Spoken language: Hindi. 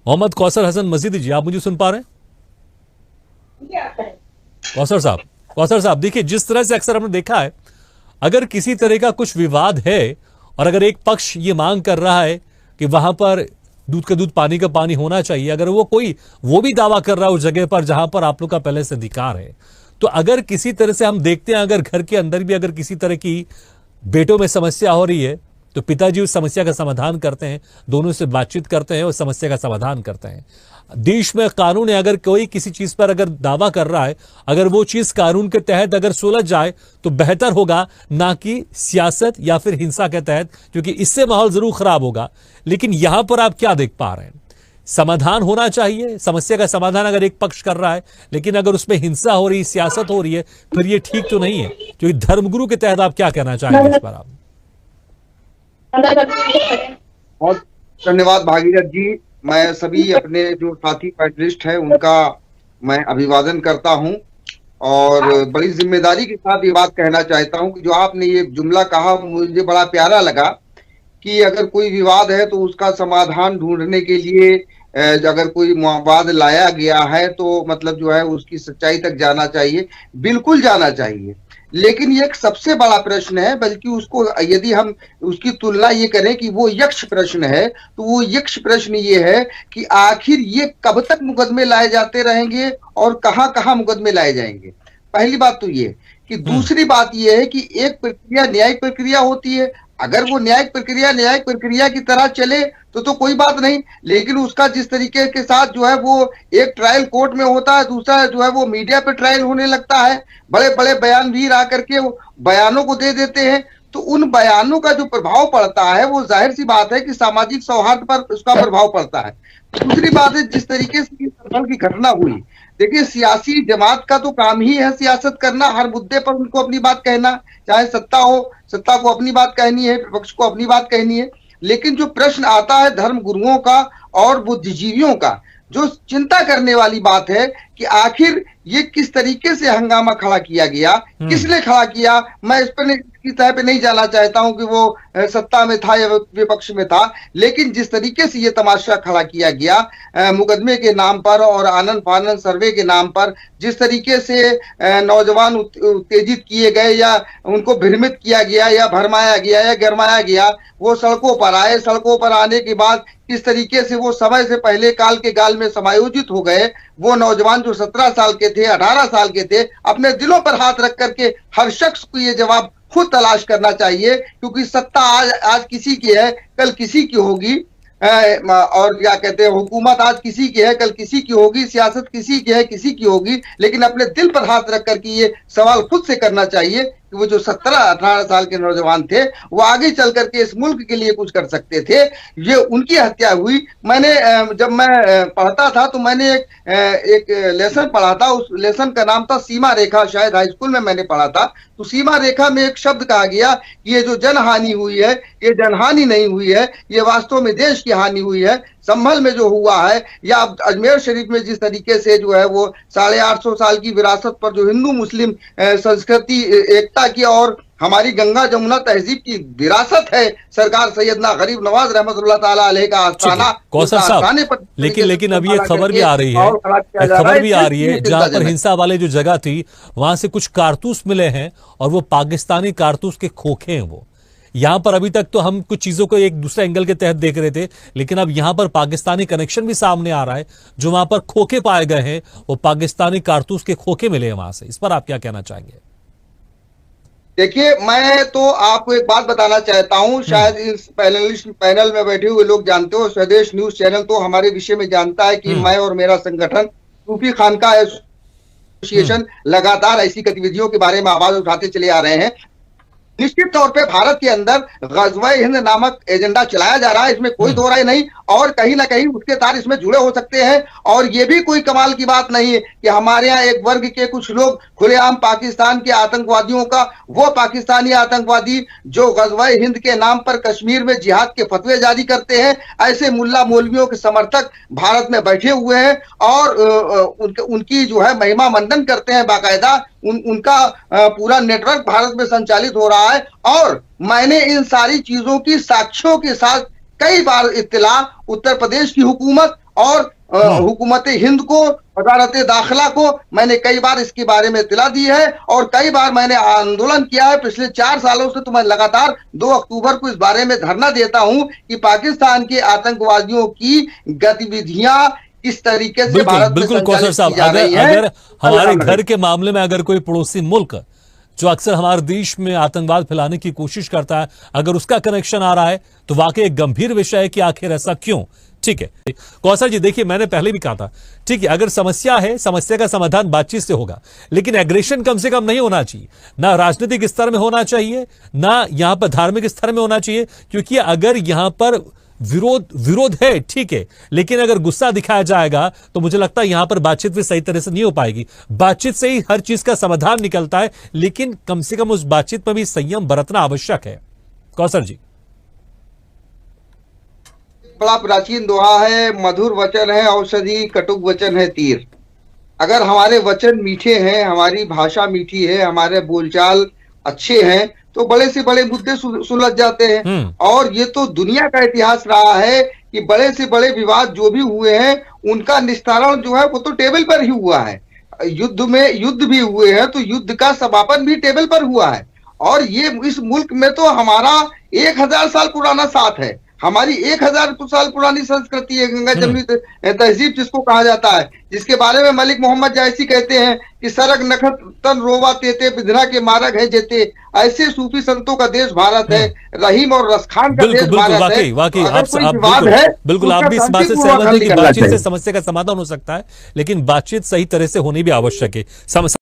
मोहम्मद कौसर हसन मजीदी जी, आप मुझे सुन पा रहे हैं? कौसर साहब देखिए, जिस तरह से अक्सर हमने देखा है, अगर किसी तरह का कुछ विवाद है और अगर एक पक्ष ये मांग कर रहा है कि वहां पर दूध का दूध पानी का पानी होना चाहिए, अगर वो भी दावा कर रहा है उस जगह पर जहां पर आप लोग का पहले से अधिकार है, तो अगर किसी तरह से हम देखते हैं, अगर घर के अंदर भी अगर किसी तरह की बेटों में समस्या हो रही है, तो पिताजी उस समस्या का समाधान करते हैं, दोनों से बातचीत करते हैं और समस्या का समाधान करते हैं। देश में कानून है, अगर कोई किसी चीज पर अगर दावा कर रहा है, अगर वो चीज कानून के तहत अगर सुलझ जाए तो बेहतर होगा, ना कि सियासत या फिर हिंसा के तहत, क्योंकि इससे माहौल जरूर खराब होगा। लेकिन यहां पर आप क्या देख पा रहे हैं? समाधान होना चाहिए, समस्या का समाधान अगर एक पक्ष कर रहा है, लेकिन अगर उसमें हिंसा हो रही, सियासत हो रही है, फिर ये ठीक तो नहीं है। क्योंकि धर्मगुरु के तहत आप क्या कहना चाहेंगे इस पर आप? बहुत धन्यवाद भागीरथ जी। मैं सभी अपने जो साथी पैनलिस्ट हैं उनका मैं अभिवादन करता हूं और बड़ी जिम्मेदारी के साथ ये बात कहना चाहता हूं कि जो आपने ये जुमला कहा मुझे बड़ा प्यारा लगा कि अगर कोई विवाद है तो उसका समाधान ढूंढने के लिए अगर कोई विवाद लाया गया है तो मतलब जो है उसकी सच्चाई तक जाना चाहिए, बिल्कुल जाना चाहिए। लेकिन ये एक सबसे बड़ा प्रश्न है, बल्कि उसको यदि हम उसकी तुलना ये करें कि वो यक्ष प्रश्न है, तो वो यक्ष प्रश्न ये है कि आखिर ये कब तक मुकदमे लाए जाते रहेंगे और कहां कहां मुकदमे लाए जाएंगे। पहली बात तो ये कि दूसरी बात ये है कि एक प्रक्रिया न्यायिक प्रक्रिया होती है, अगर वो न्यायिक प्रक्रिया की तरह चले तो कोई बात नहीं, लेकिन उसका जिस तरीके के साथ जो है वो एक ट्रायल कोर्ट में होता है, दूसरा जो है वो मीडिया पे ट्रायल होने लगता है, बड़े बड़े बयानवीर आकर के वो बयानों को दे देते हैं, तो उन बयानों का जो प्रभाव पड़ता है वो जाहिर सी बात है कि सामाजिक सौहार्द पर उसका प्रभाव पड़ता है। दूसरी बात है जिस तरीके से की घटना हुई, देखिए सियासी जमात का तो काम ही है सियासत करना, हर मुद्दे पर उनको अपनी बात कहना, चाहे सत्ता हो, सत्ता को अपनी बात कहनी है, विपक्ष को अपनी बात कहनी है। लेकिन जो प्रश्न आता है धर्म गुरुओं का और बुद्धिजीवियों का, जो चिंता करने वाली बात है कि आखिर ये किस तरीके से हंगामा खड़ा किया गया, किसने खड़ा किया। मैं इस पर की तह पे नहीं जाना चाहता हूं कि वो सत्ता में था या विपक्ष में था, लेकिन जिस तरीके से ये तमाशा खड़ा किया गया मुकदमे के नाम पर और आनंद फानंद सर्वे के नाम पर, जिस तरीके से नौजवान उत्तेजित किए गए या उनको भ्रमित किया गया या भरमाया गया या गरमाया गया, वो सड़कों पर आए, सड़कों पर आने के बाद किस तरीके से वो समय से पहले काल के गाल में समायोजित हो गए। वो नौजवान जो 17 साल के थे, 18 साल के थे, अपने दिलों पर हाथ रख करके हर शख्स को ये जवाब खुद तलाश करना चाहिए, क्योंकि सत्ता आज किसी की है, कल किसी की होगी, और क्या कहते हैं, हुकूमत आज किसी की है, कल किसी की होगी, सियासत किसी की है, किसी की होगी। लेकिन अपने दिल पर हाथ रख करके ये सवाल खुद से करना चाहिए कि वो जो 17-18 साल के नौजवान थे वो आगे चल करके इस मुल्क के लिए कुछ कर सकते थे। ये उनकी हत्या हुई। मैंने जब मैं पढ़ता था तो मैंने एक लेसन पढ़ा था, उस लेसन का नाम था सीमा रेखा, शायद हाई स्कूल में मैंने पढ़ा था। तो सीमा रेखा में एक शब्द कहा गया कि ये जो जनहानि हुई है ये जनहानि नहीं हुई है, ये वास्तव में देश की हानि हुई है। संभल में जो हुआ है या अजमेर शरीफ में जिस तरीके से जो है वो 850 साल की विरासत पर जो हिंदू मुस्लिम संस्कृति एकता की और हमारी गंगा जमुना तहजीब की विरासत है, सरकार सैयदना गरीब नवाज रहमतुल्लाह ताला अलैह का आस्थाना, कौसर साहब, लेकिन अब ये खबर भी आ रही है, जहां पर हिंसा वाले जो जगह थी वहां से कुछ कारतूस मिले हैं और वो पाकिस्तानी कारतूस के खोखे हैं। वो यहां पर अभी तक तो हम कुछ चीजों को एक दूसरे एंगल के तहत देख रहे थे, लेकिन अब यहां पर पाकिस्तानी कनेक्शन भी सामने आ रहा है। जो वहां पर खोखे पाए गए हैं वो पाकिस्तानी कारतूस के खोखे मिले हैं वहां से। इस पर आप क्या कहना चाहेंगे? देखिए, मैं तो आपको एक बात बताना चाहता हूं, शायद इस पैनल में बैठे हुए लोग जानते हो, स्वदेश न्यूज चैनल तो हमारे विषय में जानता है कि मैं और मेरा संगठन सूफी खानका एसोसिएशन लगातार ऐसी गतिविधियों के बारे में आवाज उठाते चले आ रहे हैं। निश्चित तौर पे भारत के अंदर ग़ज़वा हिंद नामक एजेंडा चलाया जा रहा है, इसमें कोई दो राय नहीं, और कहीं ना कहीं उसके तार इसमें जुड़े हो सकते हैं। और ये भी कोई कमाल की बात नहीं है कि हमारे यहाँ एक वर्ग के कुछ लोग खुलेआम पाकिस्तान के आतंकवादियों का, वो पाकिस्तानी आतंकवादी जो ग़ज़वा हिंद के नाम पर कश्मीर में जिहाद के फतवे जारी करते हैं, ऐसे मुल्ला मौलवियों के समर्थक भारत में बैठे हुए हैं और उनकी जो है महिमा मंडन करते हैं बाकायदा। उनका पूरा नेटवर्क भारत में संचालित हो रहा है। और मैंने इन सारी चीजों की साक्ष्यों के साथ कई बार इत्तला उत्तर प्रदेश की हुकूमत और हुकूमत हिंद को, वजारत दाखिला को मैंने कई बार इसके बारे में इत्तला दी है और कई बार मैंने आंदोलन किया है। पिछले 4 सालों से तो मैं लगातार 2 अक्टूबर को इस बारे में धरना देता हूं कि पाकिस्तान के आतंकवादियों की गतिविधियां किस तरीके से बिल्कुल भारत में बिल्कुल कौसर संचालित साहब, की जा रही है। अगर हमारे घर के मामले में अगर कोई पड़ोसी मुल्क जो अक्सर हमारे देश में आतंकवाद फैलाने की कोशिश करता है, अगर उसका कनेक्शन आ रहा है तो वाकई एक गंभीर विषय है कि आखिर ऐसा क्यों। ठीक है कौसर जी, देखिए मैंने पहले भी कहा था, ठीक है, अगर समस्या है, समस्या का समाधान बातचीत से होगा, लेकिन एग्रेशन कम से कम नहीं होना चाहिए, ना राजनीतिक स्तर में होना चाहिए, ना यहां पर धार्मिक स्तर में होना चाहिए, क्योंकि अगर यहां पर विरोध है, ठीक है, लेकिन अगर गुस्सा दिखाया जाएगा तो मुझे लगता है यहां पर बातचीत भी सही तरह से नहीं हो पाएगी। बातचीत से ही हर चीज का समाधान निकलता है, लेकिन कम से कम उस बातचीत में भी संयम बरतना आवश्यक है। कौसर जी, बड़ा प्राचीन दोहा है, मधुर वचन है औषधि, कटुक वचन है तीर। अगर हमारे वचन मीठे हैं, हमारी भाषा मीठी है, हमारे बोलचाल अच्छे हैं, तो बड़े से बड़े मुद्दे सुलझ जाते हैं। और ये तो दुनिया का इतिहास रहा है कि बड़े से बड़े विवाद जो भी हुए हैं उनका निस्तारण जो है वो तो टेबल पर ही हुआ है। युद्ध में युद्ध भी हुए हैं तो युद्ध का समापन भी टेबल पर हुआ है। और ये इस मुल्क में तो हमारा 1000 साल पुराना साथ है, हमारी 1000 साल पुरानी संस्कृति है, गंगा जमुनी तहजीब जिसको कहा जाता है, जिसके बारे में मलिक मोहम्मद जायसी कहते हैं कि सरग नखत तन रोवा तेते बिधना के मारग है जेते। ऐसे सूफी संतों का देश भारत है, रहीम और रसखान का देश भारत है। वाकई अगर कोई आप विवाद है बिल्कुल आप भी इस बात से सहमत हैं कि बातचीत से समस्या का समाधान हो सकता है, लेकिन बातचीत सही तरह से होनी भी आवश्यक है।